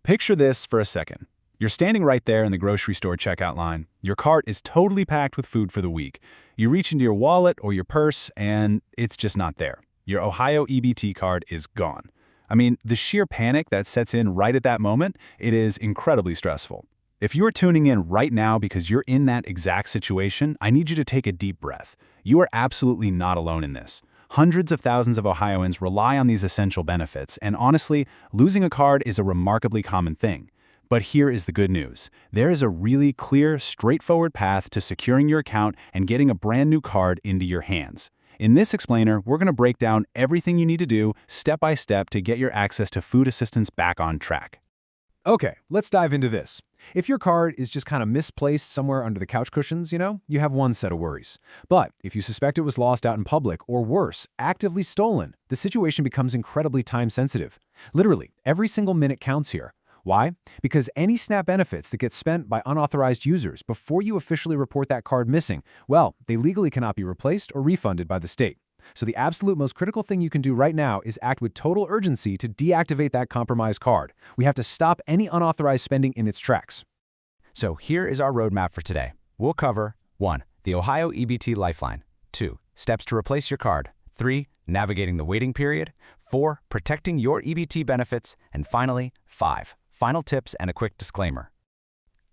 Picture this for a second. You're standing right there in the grocery store checkout line. Your cart is totally packed with food for the week. You reach into your wallet or your purse, and it's just not there. Your Ohio EBT card is gone. I mean, the sheer panic that sets in right at that moment, it is incredibly stressful. If you are tuning in right now because you're in that exact situation, I need you to take a deep breath. You are absolutely not alone in this. Hundreds of thousands of Ohioans rely on these essential benefits, and honestly, losing a card is a remarkably common thing. But here is the good news. There is a really clear, straightforward path to securing your account and getting a brand new card into your hands. In this explainer, we're going to break down everything you need to do step by step to get your access to food assistance back on track. Okay, let's dive into this. If your card is just kind of misplaced somewhere under the couch cushions, you have one set of worries. But if you suspect it was lost out in public, or worse, actively stolen, the situation becomes incredibly time-sensitive. Literally, every single minute counts here. Why? Because any SNAP benefits that get spent by unauthorized users before you officially report that card missing, well, they legally cannot be replaced or refunded by the state. So the absolute most critical thing you can do right now is act with total urgency to deactivate that compromised card. We have to stop any unauthorized spending in its tracks. So here is our roadmap for today. We'll cover 1. The Ohio EBT Lifeline. 2. Steps to replace your card. 3. Navigating the waiting period. 4. Protecting your EBT benefits. And finally, 5. Final tips and a quick disclaimer.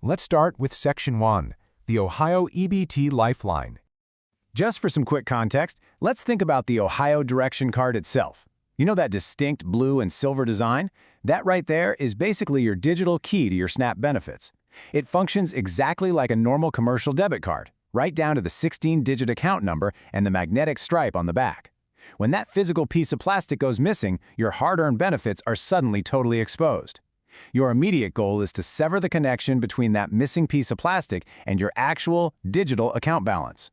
Let's start with Section 1, the Ohio EBT Lifeline. Just for some quick context, let's think about the Ohio Direction Card itself. You know that distinct blue and silver design? That right there is basically your digital key to your SNAP benefits. It functions exactly like a normal commercial debit card, right down to the 16-digit account number and the magnetic stripe on the back. When that physical piece of plastic goes missing, your hard-earned benefits are suddenly totally exposed. Your immediate goal is to sever the connection between that missing piece of plastic and your actual digital account balance.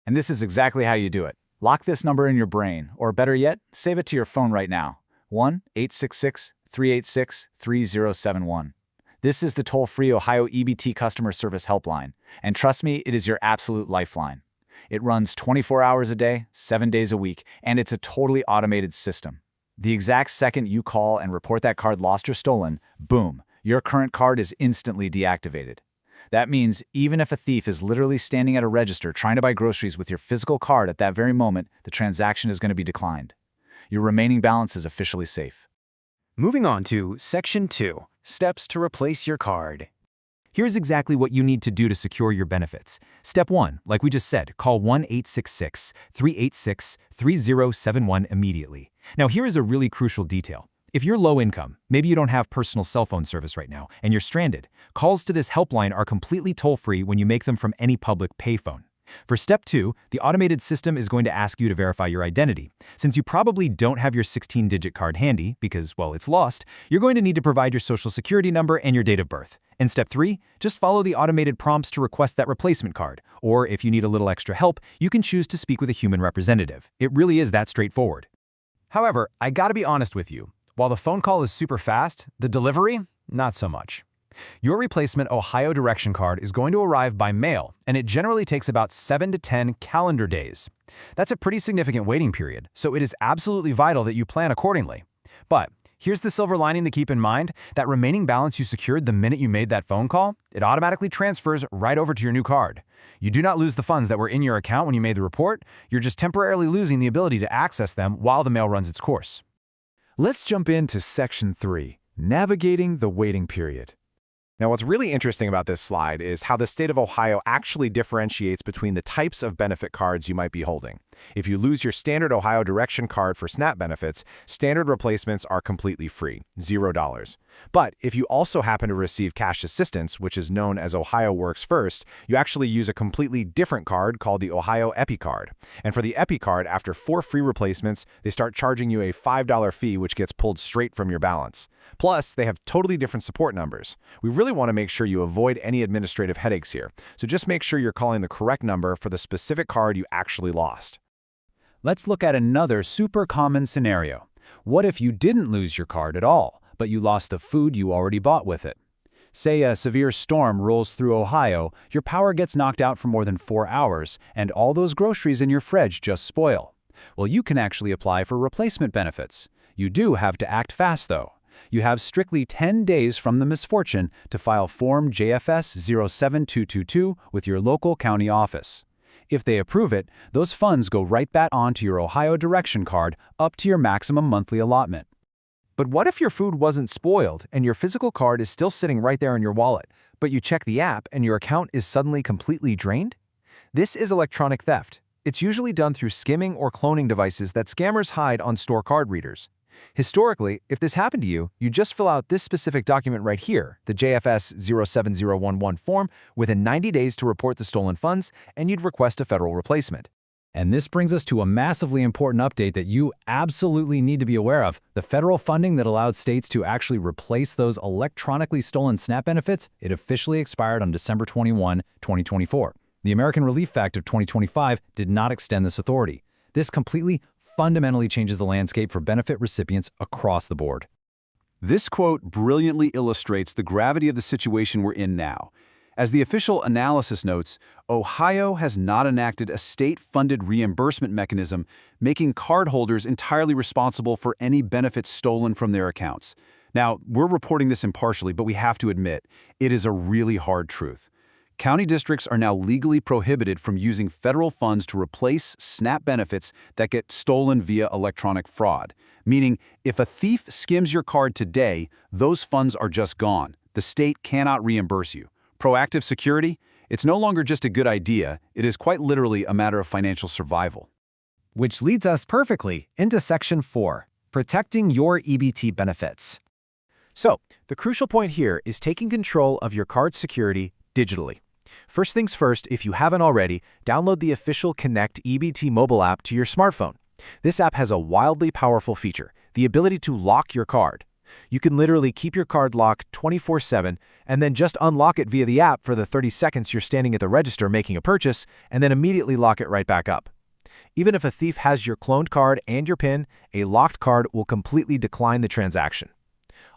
And this is exactly how you do it. Lock this number in your brain, or better yet, save it to your phone right now. 1-866-386-3071. This is the toll-free Ohio EBT customer service helpline, and trust me, it is your absolute lifeline. It runs 24 hours a day, 7 days a week, and it's a totally automated system. The exact second you call and report that card lost or stolen, boom, your current card is instantly deactivated. That means even if a thief is literally standing at a register trying to buy groceries with your physical card at that very moment, the transaction is going to be declined. Your remaining balance is officially safe. Moving on to Section 2, Steps to Replace Your Card. Here's exactly what you need to do to secure your benefits. Step 1, like we just said, call 1-866-386-3071 immediately. Now here is a really crucial detail. If you're low income, maybe you don't have personal cell phone service right now, and you're stranded, calls to this helpline are completely toll-free when you make them from any public payphone. For Step 2, the automated system is going to ask you to verify your identity. Since you probably don't have your 16-digit card handy because, well, it's lost, you're going to need to provide your social security number and your date of birth. In Step 3, just follow the automated prompts to request that replacement card. Or if you need a little extra help, you can choose to speak with a human representative. It really is that straightforward. However, I gotta be honest with you. While the phone call is super fast, the delivery, not so much. Your replacement Ohio Direction Card is going to arrive by mail, and it generally takes about 7 to 10 calendar days. That's a pretty significant waiting period, so it is absolutely vital that you plan accordingly. But here's the silver lining to keep in mind: that remaining balance you secured the minute you made that phone call, it automatically transfers right over to your new card. You do not lose the funds that were in your account when you made the report, you're just temporarily losing the ability to access them while the mail runs its course. Let's jump into Section 3, Navigating the Waiting Period. Now, what's really interesting about this slide is how the state of Ohio actually differentiates between the types of benefit cards you might be holding. If you lose your standard Ohio Direction Card for SNAP benefits, standard replacements are completely free, $0. But if you also happen to receive cash assistance, which is known as Ohio Works First, you actually use a completely different card called the Ohio Epi Card. And for the Epi Card, after 4 free replacements, they start charging you a $5 fee, which gets pulled straight from your balance. Plus, they have totally different support numbers. We really want to make sure you avoid any administrative headaches here, so just make sure you're calling the correct number for the specific card you actually lost. Let's look at another super common scenario. What if you didn't lose your card at all, but you lost the food you already bought with it? Say a severe storm rolls through Ohio, your power gets knocked out for more than 4 hours, and all those groceries in your fridge just spoil. Well, you can actually apply for replacement benefits. You do have to act fast, though. You have strictly 10 days from the misfortune to file Form JFS 07222 with your local county office. If they approve it, those funds go right back onto your Ohio Direction Card up to your maximum monthly allotment. But what if your food wasn't spoiled and your physical card is still sitting right there in your wallet, but you check the app and your account is suddenly completely drained? This is electronic theft. It's usually done through skimming or cloning devices that scammers hide on store card readers. Historically, if this happened to you, you just fill out this specific document right here, the JFS 07011 form, within 90 days to report the stolen funds, and you'd request a federal replacement. And this brings us to a massively important update that you absolutely need to be aware of. The federal funding that allowed states to actually replace those electronically stolen SNAP benefits, it officially expired on December 21, 2024. The American Relief Act of 2025 did not extend this authority. This completely, fundamentally changes the landscape for benefit recipients across the board. This quote brilliantly illustrates the gravity of the situation we're in now. As the official analysis notes, Ohio has not enacted a state-funded reimbursement mechanism, making cardholders entirely responsible for any benefits stolen from their accounts. Now, we're reporting this impartially, but we have to admit, it is a really hard truth. County districts are now legally prohibited from using federal funds to replace SNAP benefits that get stolen via electronic fraud. Meaning, if a thief skims your card today, those funds are just gone. The state cannot reimburse you. Proactive security? It's no longer just a good idea, it is quite literally a matter of financial survival. Which leads us perfectly into Section 4, Protecting Your EBT Benefits. So, the crucial point here is taking control of your card's security digitally. First things first, if you haven't already, download the official Connect EBT mobile app to your smartphone. This app has a wildly powerful feature, the ability to lock your card. You can literally keep your card locked 24/7 and then just unlock it via the app for the 30 seconds you're standing at the register making a purchase, and then immediately lock it right back up. Even if a thief has your cloned card and your PIN, a locked card will completely decline the transaction.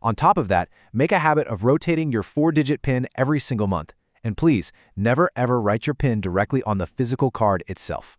On top of that, make a habit of rotating your 4-digit PIN every single month. And please, never ever write your PIN directly on the physical card itself.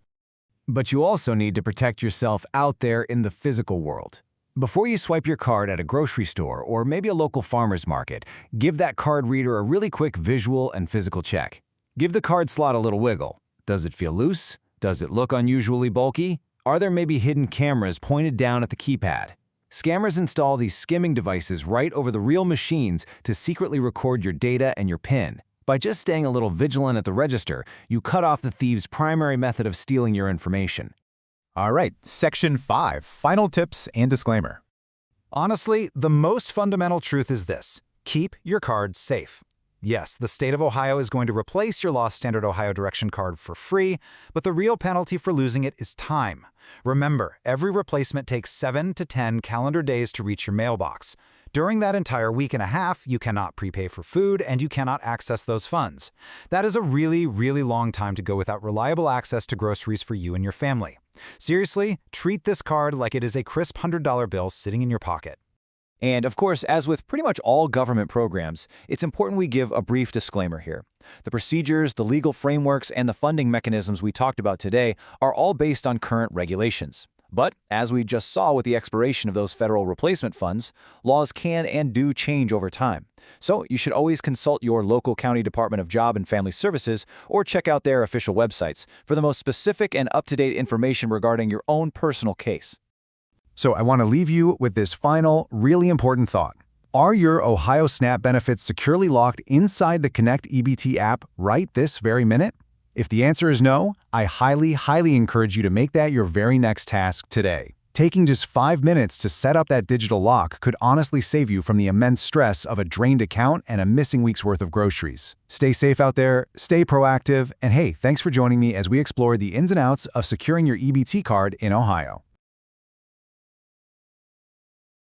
But you also need to protect yourself out there in the physical world. Before you swipe your card at a grocery store or maybe a local farmer's market, give that card reader a really quick visual and physical check. Give the card slot a little wiggle. Does it feel loose? Does it look unusually bulky? Are there maybe hidden cameras pointed down at the keypad? Scammers install these skimming devices right over the real machines to secretly record your data and your PIN. By just staying a little vigilant at the register, you cut off the thief's primary method of stealing your information. All right, Section 5, Final Tips and Disclaimer. Honestly, the most fundamental truth is this: keep your card safe. Yes, the state of Ohio is going to replace your lost standard Ohio Direction Card for free, but the real penalty for losing it is time. Remember, every replacement takes 7 to 10 calendar days to reach your mailbox. During that entire week and a half, you cannot prepay for food and you cannot access those funds. That is a really, really long time to go without reliable access to groceries for you and your family. Seriously, treat this card like it is a crisp $100 bill sitting in your pocket. And of course, as with pretty much all government programs, it's important we give a brief disclaimer here. The procedures, the legal frameworks, and the funding mechanisms we talked about today are all based on current regulations. But, as we just saw with the expiration of those federal replacement funds, laws can and do change over time. So you should always consult your local county Department of Job and Family Services or check out their official websites for the most specific and up-to-date information regarding your own personal case. So I want to leave you with this final, really important thought. Are your Ohio SNAP benefits securely locked inside the Connect EBT app right this very minute? If the answer is no, I highly, highly encourage you to make that your very next task today. Taking just 5 minutes to set up that digital lock could honestly save you from the immense stress of a drained account and a missing week's worth of groceries. Stay safe out there, stay proactive, and hey, thanks for joining me as we explore the ins and outs of securing your EBT card in Ohio.